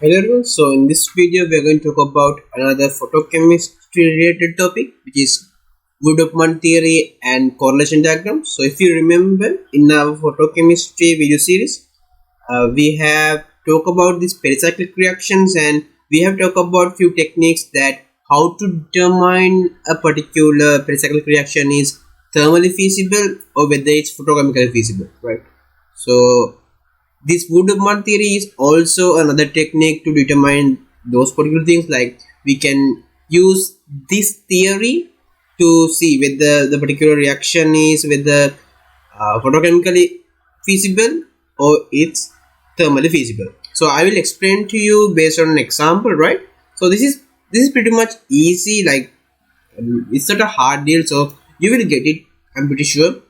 Hello everyone, so in this video we are going to talk about another photochemistry related topic, which is Woodward-Hofman theory and correlation diagram. So if you remember, in our photochemistry video series, we have talked about these pericyclic reactions, and we have talked about few techniques that how to determine a particular pericyclic reaction is thermally feasible or whether it's photochemically feasible, right? So this Woodward theory is also another technique to determine those particular things. Like we can use this theory to see whether the particular reaction is whether photochemically feasible or it's thermally feasible. So I will explain to you based on an example, right? So this is pretty much easy. Like it's not a hard deal, so you will get it, I'm pretty sure.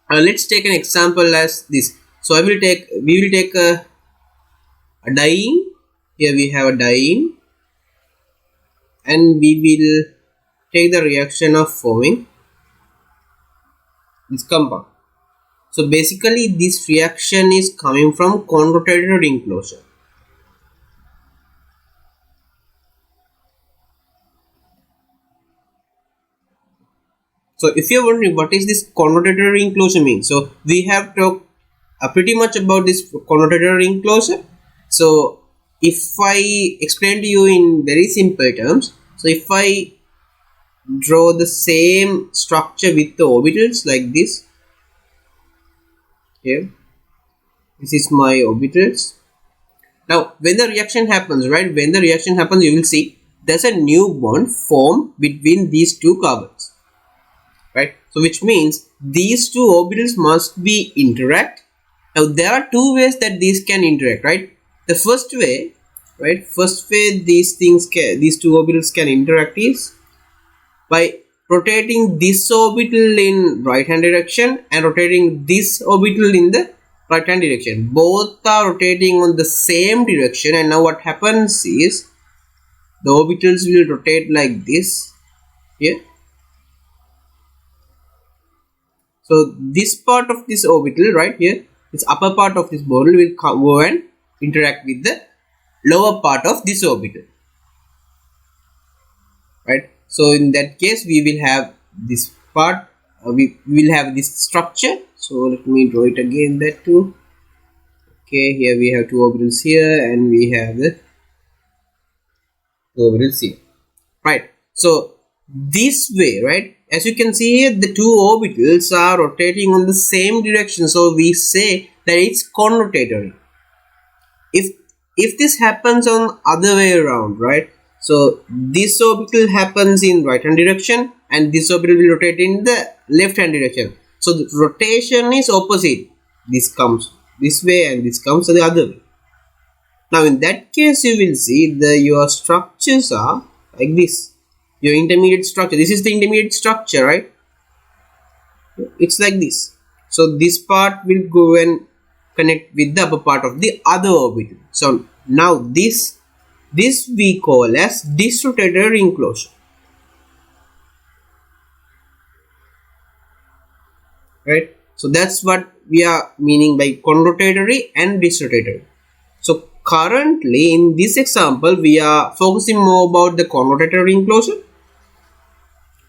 Let's take an example as this. So we will take a diene. Here we have a diene, and we will take the reaction of forming this compound. So basically this reaction is coming from conrotated ring closure. So if you're wondering what is this conrotated ring closure mean, so we have talked pretty much about this conrotated ring closure. So if I explain to you in very simple terms, so if I draw the same structure with the orbitals like this, here this is my orbitals. Now when the reaction happens, right, when the reaction happens, you will see there's a new bond formed between these two carbons, right? So which means these two orbitals must be interact. Now there are two ways that these can interact, right? The first way, right, these two orbitals can interact is by rotating this orbital in right hand direction and rotating this orbital in the right hand direction. Both are rotating on the same direction, and now what happens is the orbitals will rotate like this here. So this part of this orbital right here, this upper part of this orbital will go and interact with the lower part of this orbital, right? So in that case we will have this part, we will have this structure. So let me draw it again, that too. Okay, here we have two orbitals here and we have the orbitals here, right? So this way, right, as you can see here, the two orbitals are rotating on the same direction, so we say that it's conrotatory. If this happens on other way around, right, so this orbital happens in right hand direction and this orbital will rotate in the left hand direction, so the rotation is opposite. This comes this way and this comes the other way. Now in that case you will see your structures are like this. Your intermediate structure, this is the intermediate structure, right? It's like this. So this part will go and connect with the upper part of the other orbital. So now this we call as disrotated ring closure, right? So that's what we are meaning by conrotatory and disrotatory. So currently in this example we are focusing more about the conrotatory ring closure.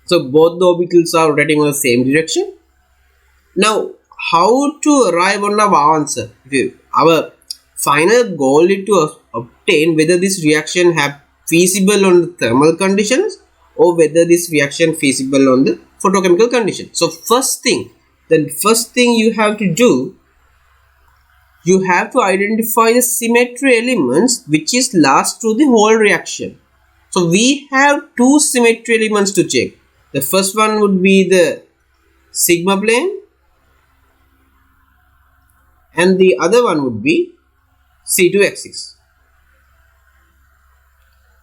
So both the orbitals are rotating on the same direction. Now how to arrive on our answer? Our final goal is to obtain whether this reaction have feasible on the thermal conditions or whether this reaction feasible on the photochemical conditions. So the first thing you have to do, you have to identify the symmetry elements which is last through the whole reaction. So we have two symmetry elements to check. The first one would be the sigma plane and the other one would be C2 axis.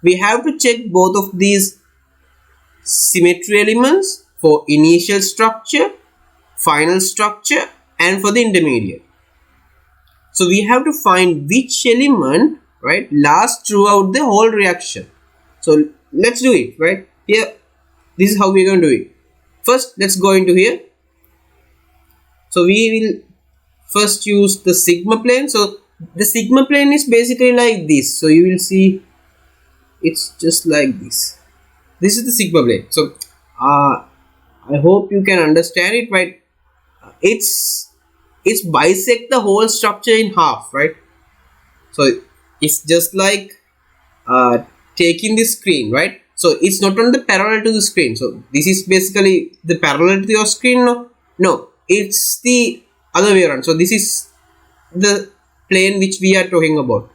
We have to check both of these symmetry elements for initial structure, final structure and for the intermediate. So we have to find which element, right, lasts throughout the whole reaction. So let's do it, right? Here, this is how we're going to do it. First, let's go into here. So we will first use the sigma plane. So the sigma plane is basically like this. So you will see it's just like this. This is the sigma plane. So I hope you can understand it, right? It's bisect the whole structure in half, right? So it's just like taking the screen, right? So it's not on the parallel to the screen. So this is basically the parallel to your screen. No, it's the other way around. So this is the plane which we are talking about.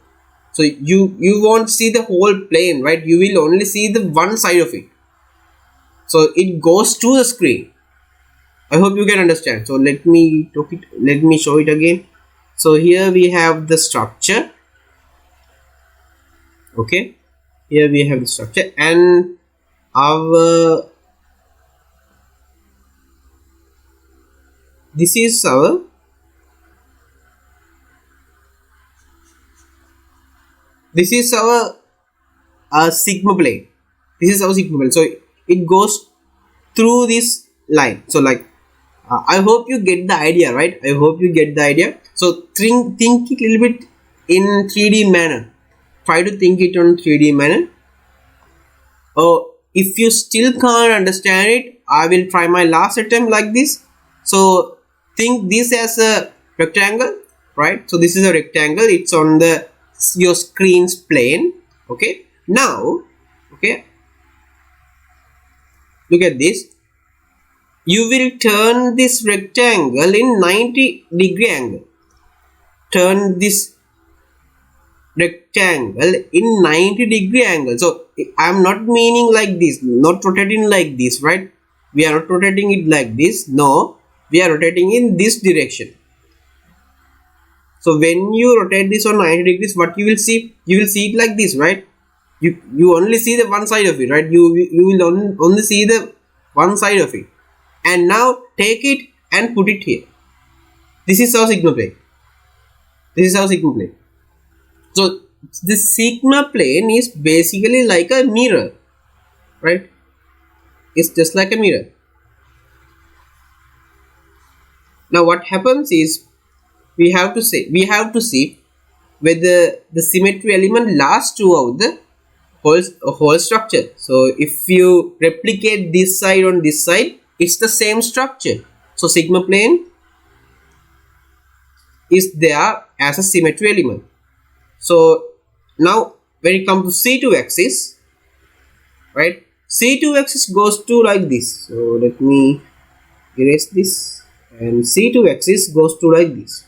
So you won't see the whole plane, right? You will only see the one side of it. So it goes to the screen. I hope you can understand. So let me show it again. So here we have the structure. Okay, here we have the structure, and this is our sigma plane. This is our sigma plane. So it goes through this line. So like I hope you get the idea, right? I hope you get the idea. So think it a little bit in 3D manner. Try to think it on 3D manner. Oh, if you still can't understand it, I will try my last attempt like this. So think this as a rectangle, right? So this is a rectangle. It's on your screen's plane. Okay. Now, okay, look at this. You will turn this rectangle in 90-degree angle. Turn this rectangle in 90-degree angle. So I am not meaning like this, not rotating like this, right? We are not rotating it like this. No, we are rotating in this direction. So when you rotate this on 90 degrees, what you will see? You will see it like this, right? You only see the one side of it, right? You will only see the one side of it. And now take it and put it here. This is our sigma plane. This is our sigma plane. So the sigma plane is basically like a mirror, right? It's just like a mirror. Now what happens is we have to see whether the symmetry element lasts throughout the whole structure. So if you replicate this side on this side, it's the same structure. So sigma plane is there as a symmetry element. So now when it comes to C2 axis, right, C2 axis goes to like this. So let me erase this, and C2 axis goes to like this.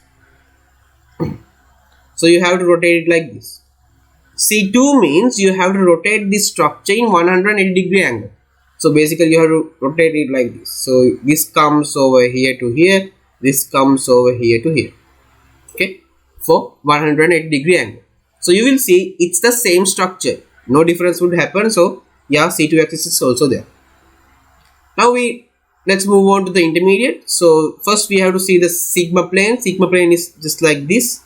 So you have to rotate it like this. C2 means you have to rotate this structure in 180-degree angle. So basically you have to rotate it like this. So this comes over here to here, this comes over here to here. Okay, for 180-degree angle. So you will see it's the same structure. No difference would happen. So yeah, C2 axis is also there. Now let's move on to the intermediate. So first we have to see the sigma plane. Sigma plane is just like this.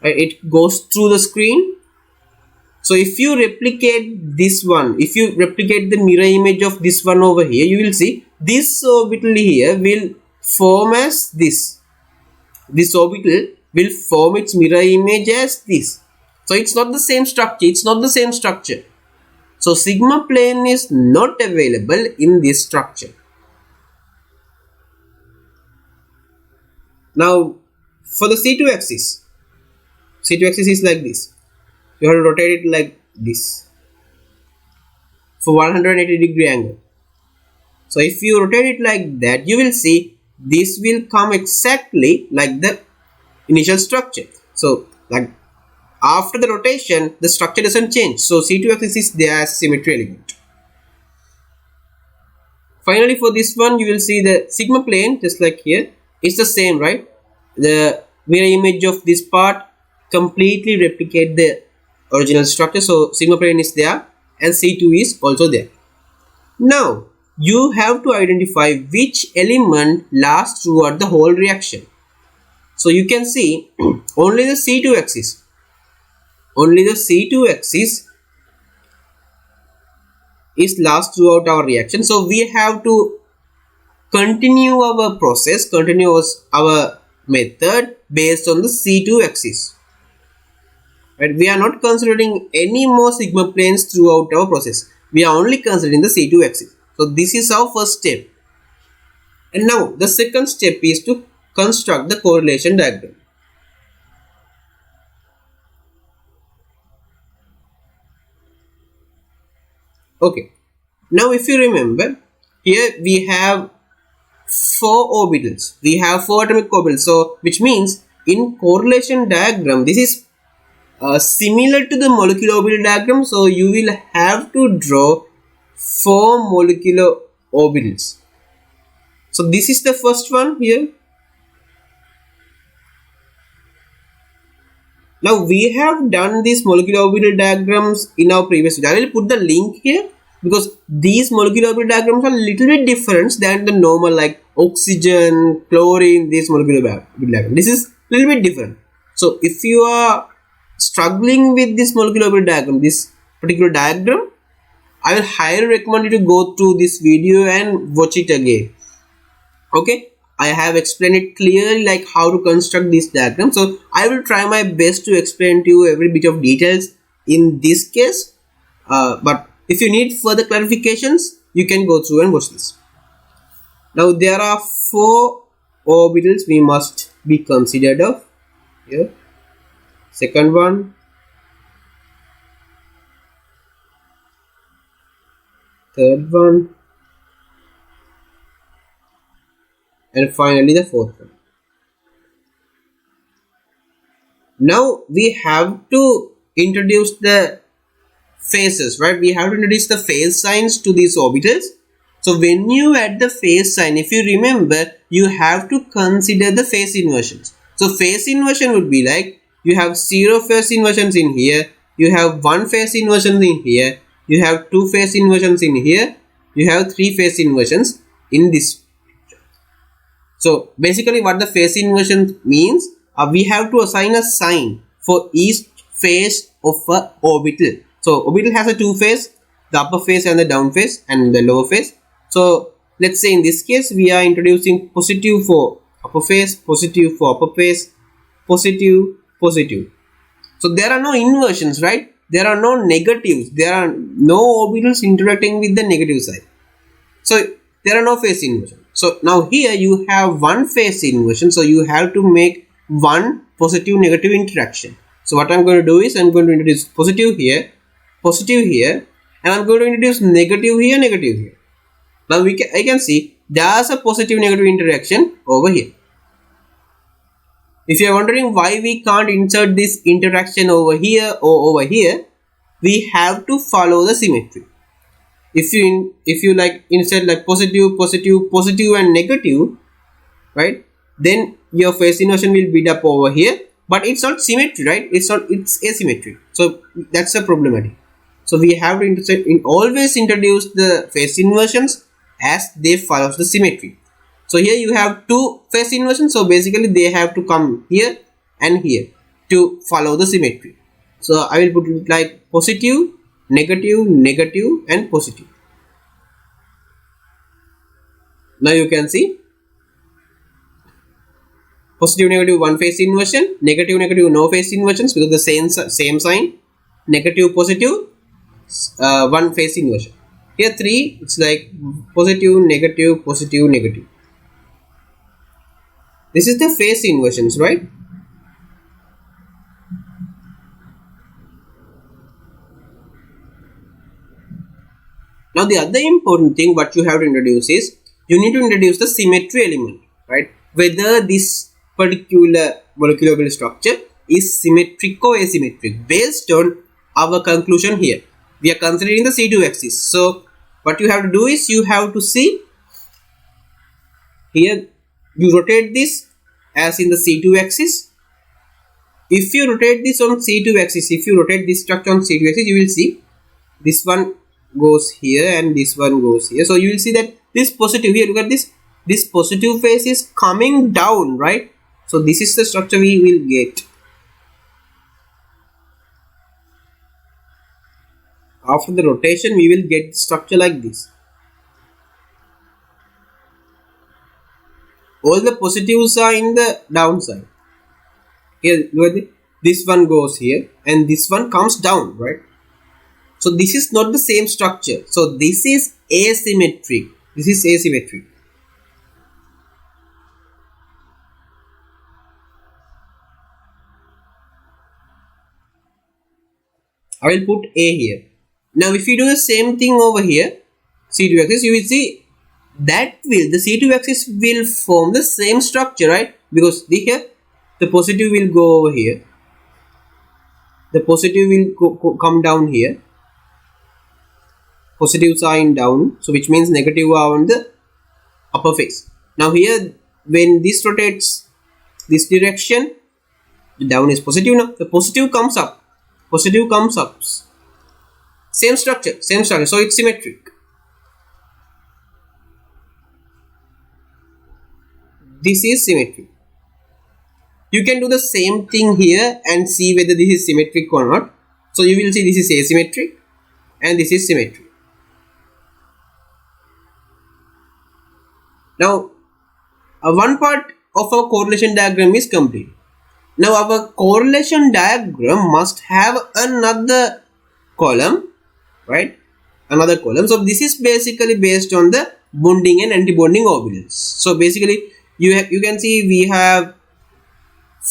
It goes through the screen. So if you replicate this one, if you replicate the mirror image of this one over here, you will see this orbital here will form as this. This orbital will form its mirror image as this. So it's not the same structure. It's not the same structure. So sigma plane is not available in this structure. Now for the C2 axis is like this. You have to rotate it like this for 180-degree angle. So if you rotate it like that, you will see this will come exactly like the initial structure. So like after the rotation, the structure doesn't change. So C2 axis is there as symmetry element. Finally, for this one, you will see the sigma plane just like here. It's the same, right? The mirror image of this part completely replicate the original structure. So sigma plane is there and C2 is also there. Now you have to identify which element lasts throughout the whole reaction. So you can see only the C2 axis. Only the C2 axis is last throughout our reaction. So we have to continue our process, continue our method based on the C2 axis. right? We are not considering any more sigma planes throughout our process. We are only considering the C2 axis. So this is our first step. And now the second step is to construct the correlation diagram. Okay. Now if you remember, here we have 4 orbitals. We have 4 atomic orbitals. So which means in correlation diagram, this is similar to the molecular orbital diagram. So you will have to draw 4 molecular orbitals. So this is the first one here. Now we have done these molecular orbital diagrams in our previous video. I will put the link here because these molecular orbital diagrams are a little bit different than the normal like oxygen, chlorine, this molecular orbital diagram. This is a little bit different. So if you are struggling with this molecular orbital diagram, this particular diagram, I will highly recommend you to go through this video and watch it again. Okay, I have explained it clearly like how to construct this diagram. So I will try my best to explain to you every bit of details in this case. But if you need further clarifications, you can go through and watch this. Now there are 4 orbitals we must be considered of here. Second one, third one, and finally the fourth one. Now we have to introduce the phases, right? We have to introduce the phase signs to these orbitals. So when you add the phase sign, if you remember, you have to consider the phase inversions. So phase inversion would be like you have 0 phase inversions in here, you have 1 phase inversion in here, you have 2 phase inversions in here, you have 3 phase inversions in this. So basically what the phase inversion means, we have to assign a sign for each phase of a orbital. So orbital has a 2 phase, the upper phase and the down phase and the lower phase. So let's say in this case we are introducing positive for upper phase, positive for upper phase, positive, positive. So there are no inversions, right? There are no negatives. There are no orbitals interacting with the negative side. So there are no phase inversion. So now here you have 1 phase inversion. So you have to make 1 positive negative interaction. So what I'm going to do is I'm going to introduce positive here, and I'm going to introduce negative here, negative here. Now I can see there's a positive negative interaction over here. If you are wondering why we can't insert this interaction over here or over here, we have to follow the symmetry. If you like insert like positive, positive, positive and negative, right, then your phase inversion will build up over here, but it's not symmetry, right? It's asymmetry. So that's a problematic. So we have to always introduce the phase inversions as they follow the symmetry. So here you have 2 phase inversions, so basically they have to come here and here to follow the symmetry. So I will put it like positive, negative, negative and positive. Now you can see positive, negative, 1 phase inversion, negative, negative, no phase inversions because the same sign, negative, positive, 1 phase inversion. Here 3, it's like positive, negative, positive, negative. This is the phase inversions, right? Now the other important thing what you have to introduce is you need to introduce the symmetry element, right? Whether this particular molecular structure is symmetric or asymmetric based on our conclusion here. We are considering the C2 axis. So what you have to do is you have to see here, you rotate this as in the C2 axis. If you rotate this on C2 axis, if you rotate this structure on C2 axis, you will see this one goes here and this one goes here. So you will see that this positive here, look at this positive phase is coming down, right? So this is the structure we will get. After the rotation, we will get the structure like this. All the positives are in the downside. Here, look at this one goes here and this one comes down, right? So this is not the same structure. So this is asymmetric. This is asymmetric. I will put A here. Now if you do the same thing over here, C2 axis, you will see that the C2 axis will form the same structure, right? Because here the positive will go over here. The positive will come down here. Positives are in down, so which means negative are on the upper face. Now here, when this rotates this direction, the down is positive. Now the positive comes up. Positive comes up. Same structure, so it's symmetric. This is symmetric. You can do the same thing here and see whether this is symmetric or not. So you will see this is asymmetric and this is symmetric. Now one part of our correlation diagram is complete. Now our correlation diagram must have another column, right? Another column. So this is basically based on the bonding and anti-bonding orbitals. So basically you can see we have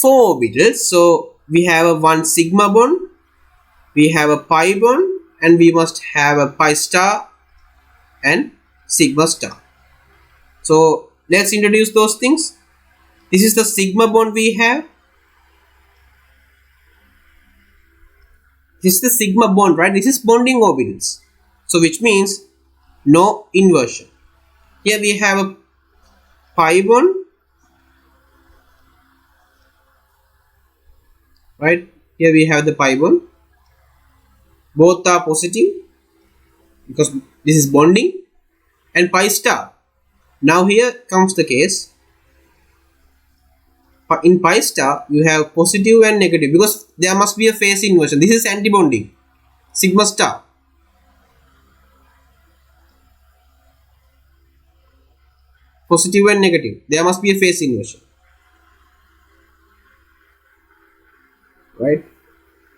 4 orbitals. So we have a 1 sigma bond, we have a pi bond, and we must have a pi star and sigma star. So let's introduce those things. This is the sigma bond we have. This is the sigma bond, right? This is bonding orbitals. So which means no inversion. Here we have a pi bond, right? Here we have the pi bond. Both are positive because this is bonding, and pi star. Now here comes the case. In pi star you have positive and negative because there must be a phase inversion. This is anti-bonding. Sigma star. Positive and negative. There must be a phase inversion. Right?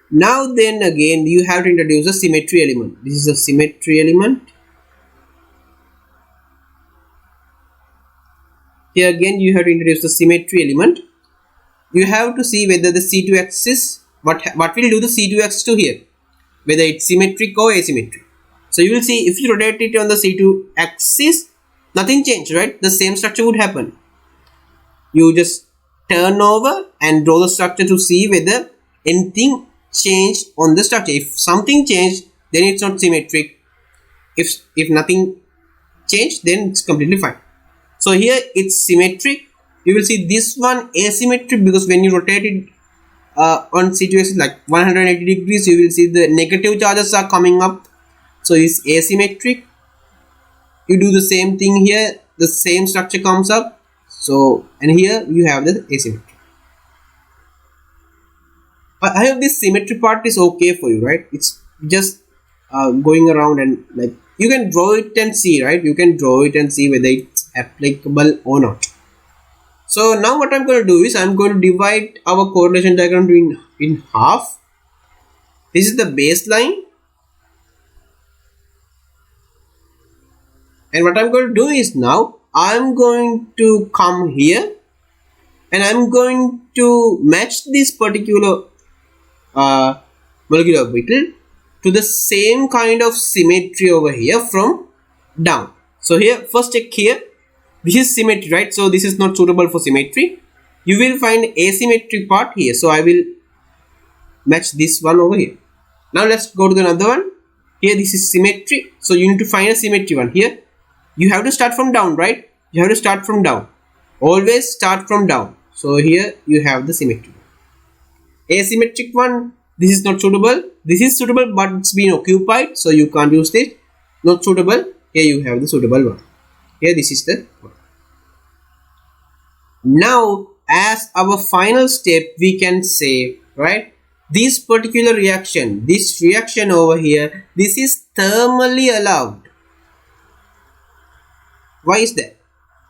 Now then again you have to introduce a symmetry element. This is a symmetry element. Here again you have to introduce the symmetry element. You have to see whether the C2 axis, what will do the C2 axis to here, whether it's symmetric or asymmetric. So you will see if you rotate it on the C2 axis, nothing changed, right? The same structure would happen. You just turn over and draw the structure to see whether anything changed on the structure. If something changed, then it's not symmetric. If nothing changed, then it's completely fine. So here it's symmetric. You will see this one asymmetric because when you rotate it on C2 axis like 180 degrees, you will see the negative charges are coming up. So it's asymmetric. You do the same thing here, the same structure comes up. So and here you have the asymmetry. I hope this symmetry part is okay for you, right? It's just going around and like you can draw it and see, right? You can draw it and see whether it's applicable or not. So now what I'm going to do is I'm going to divide our correlation diagram in half. This is the baseline. And what I'm going to do is now I'm going to come here and I'm going to match this particular molecular orbital to the same kind of symmetry over here from down. So here first check here. This is symmetry, right? So this is not suitable for symmetry. You will find asymmetric part here. So I will match this one over here. Now let's go to the another one. Here this is symmetry. So you need to find a symmetry one. Here you have to start from down, right? You have to start from down. Always start from down. So here you have the symmetry. Asymmetric one. This is not suitable. This is suitable but it's been occupied. So you can't use this. Not suitable. Here you have the suitable one. Here this is the one. Now as our final step we can say, right, this particular reaction, this reaction over here, this is thermally allowed. Why is that?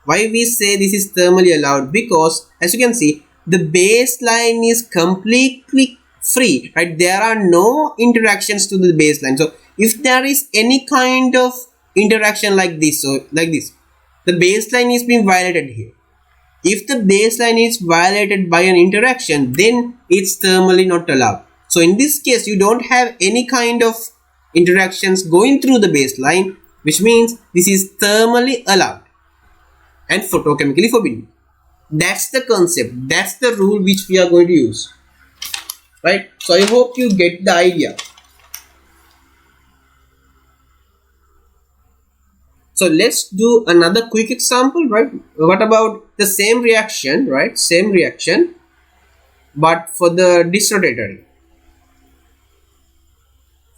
Why we say this is thermally allowed? Because as you can see the baseline is completely free, right? There are no interactions to the baseline. So if there is any kind of interaction like this, so like this, the baseline is being violated here. If the baseline is violated by an interaction, then it's thermally not allowed. So in this case, you don't have any kind of interactions going through the baseline, which means this is thermally allowed and photochemically forbidden. That's the concept. That's the rule which we are going to use, right? So I hope you get the idea. So let's do another quick example, right? What about the same reaction, right? Same reaction, but for the disrotatory.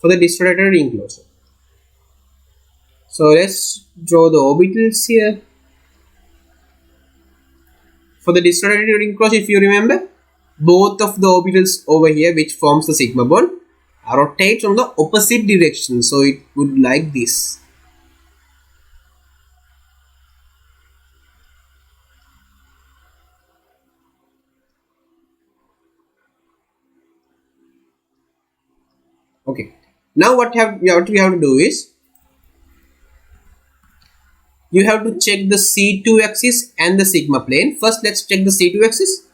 For the disrotatory ring closure. So let's draw the orbitals here. For the disrotatory ring closure, if you remember, both of the orbitals over here, which forms the sigma bond, rotate on the opposite direction. So it would like this. Okay. Now what we have to do is, you have to check the C2 axis and the sigma plane. First, let's check the C2 axis.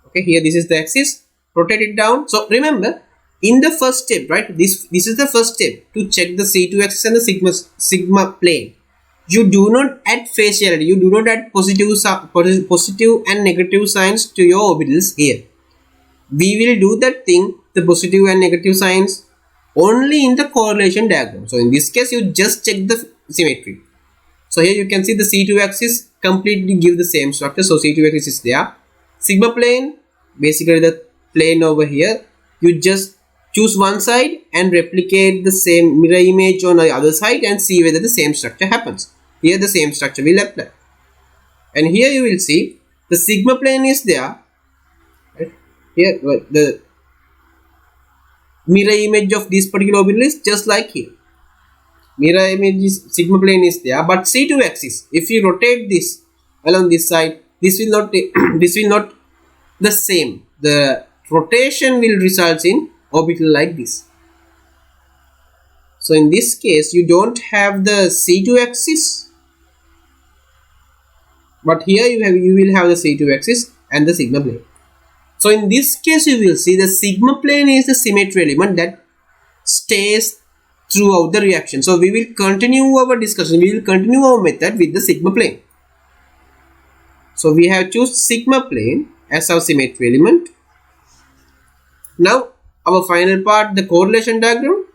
Okay, here this is the axis. Rotate it down. So remember, in the first step, right? This is the first step to check the C2 axis and the sigma plane. You do not add faciality. You do not add positive and negative signs to your orbitals here. We will do that thing, the positive and negative signs, only in the correlation diagram. So in this case, you just check the symmetry. So here you can see the C2 axis completely give the same structure. So C2 axis is there. Sigma plane, basically the plane over here, you just choose one side and replicate the same mirror image on the other side and see whether the same structure happens. Here the same structure will apply. And here you will see the sigma plane is there. Right? Here the mirror image of this particular orbital is just like here. Mirror image is sigma plane is there, but C2 axis, if you rotate this along this side, this will not the same. The rotation will result in orbital like this. So in this case, you don't have the C2 axis, but here you will have the C2 axis and the sigma plane. So in this case, you will see the sigma plane is the symmetry element that stays throughout the reaction. So we will continue our discussion. We will continue our method with the sigma plane. So we have choose sigma plane as our symmetry element. Now our final part, the correlation diagram.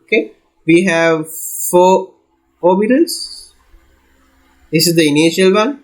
Okay, we have 4 orbitals. This is the initial one.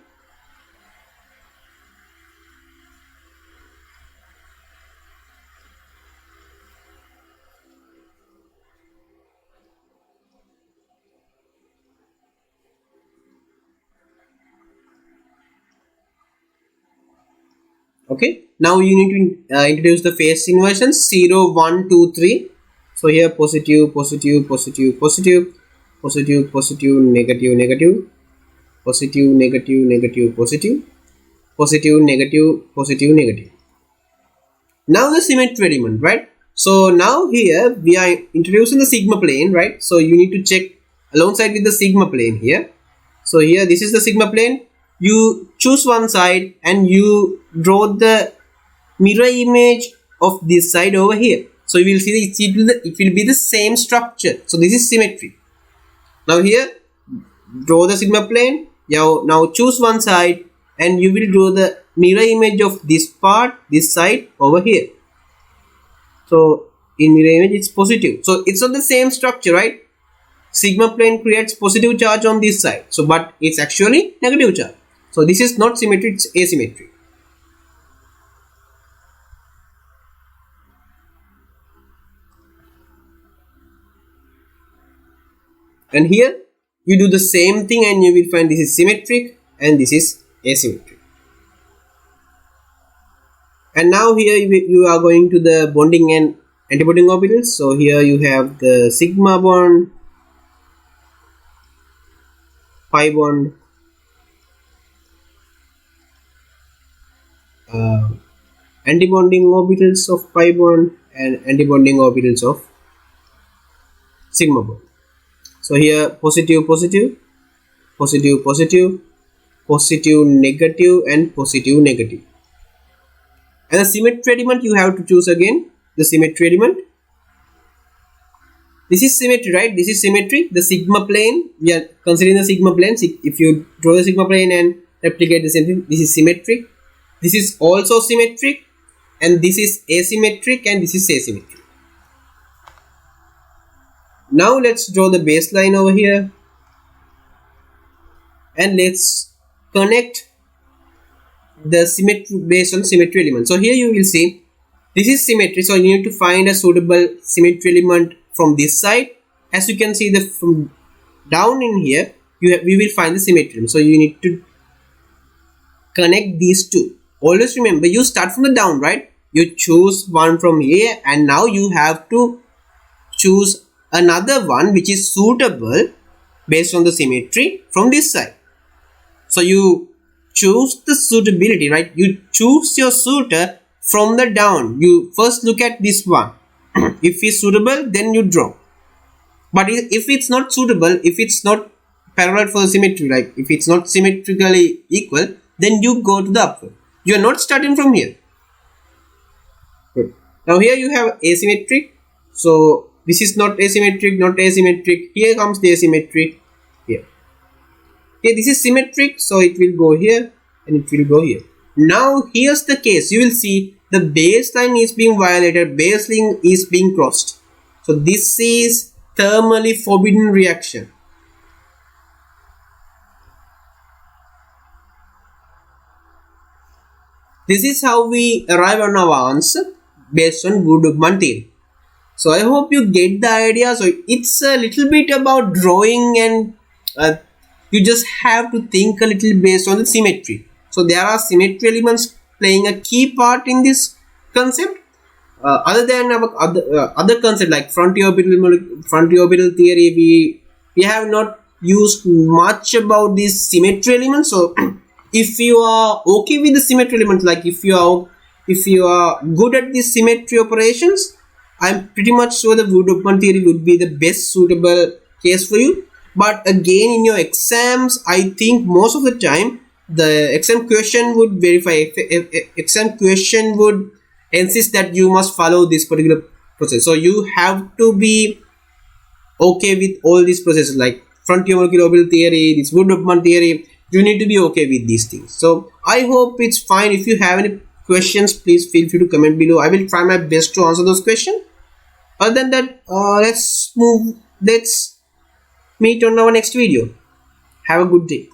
Okay, now you need to introduce the phase inversions 0, 1, 2, 3. So here positive, positive, positive, positive, positive, positive, negative, negative, positive, negative, negative, positive, positive, negative, positive, negative. Now the symmetry element, right? So now here we are introducing the sigma plane, right? So you need to check alongside with the sigma plane here. So here this is the sigma plane. You choose one side and you draw the mirror image of this side over here. So you will see it will be the same structure. So this is symmetry. Now here draw the sigma plane. Now choose one side and you will draw the mirror image of this part, this side over here. So in mirror image it's positive. So it's not the same structure, right? Sigma plane creates positive charge on this side. So but it's actually negative charge. So this is not symmetry, it's asymmetry. And here you do the same thing and you will find this is symmetric and this is asymmetric. And now here you are going to the bonding and antibonding orbitals. So here you have the sigma bond, pi bond, uh, antibonding orbitals of pi bond and antibonding orbitals of sigma bond. So here positive positive, positive positive, positive negative and positive negative. And the symmetry element you have to choose again the symmetry element. This is symmetry, right? This is symmetry. The sigma plane, we are considering the sigma plane. If you draw the sigma plane and replicate the same thing, this is symmetric. This is also symmetric, and this is asymmetric, and this is asymmetric. Now let's draw the baseline over here, and let's connect the symmetry based on symmetry element. So here you will see this is symmetry, so you need to find a suitable symmetry element from this side. As you can see, from down in here we will find the symmetry element. So you need to connect these two. Always remember, you start from the down, right? You choose one from here, and now you have to choose another one which is suitable based on the symmetry from this side. So you choose the suitability, right? You choose your suitor from the down. You first look at this one. If it's suitable, then you draw. But if it's not suitable, if it's not parallel for the symmetry, like if it's not symmetrically equal, then you go to the upward. You are not starting from here. Good. Now here you have asymmetric. So this is not asymmetric, not asymmetric. Here comes the asymmetric. Here. Okay, this is symmetric, so it will go here and it will go here. Now here's the case. You will see the baseline is being violated, baseline is being crossed. So this is thermally forbidden reaction. This is how we arrive on our answer based on Woodward-Hofman theory. So I hope you get the idea. So it's a little bit about drawing, and you just have to think a little based on the symmetry. So there are symmetry elements playing a key part in this concept. Other than our other concept like frontiorbital theory, we have not used much about these symmetry elements. So if you are okay with the symmetry elements, like if you are good at these symmetry operations, I'm pretty much sure the Woodward-Hofman theory would be the best suitable case for you. But again, in your exams, I think most of the time the exam question would verify. Exam question would insist that you must follow this particular process. So you have to be okay with all these processes like frontier molecular orbital theory, this Woodward-Hofman theory. You need to be okay with these things. So I hope it's fine. If you have any questions, please feel free to comment below. I will try my best to answer those questions. Other than that, let's meet on our next video. Have a good day.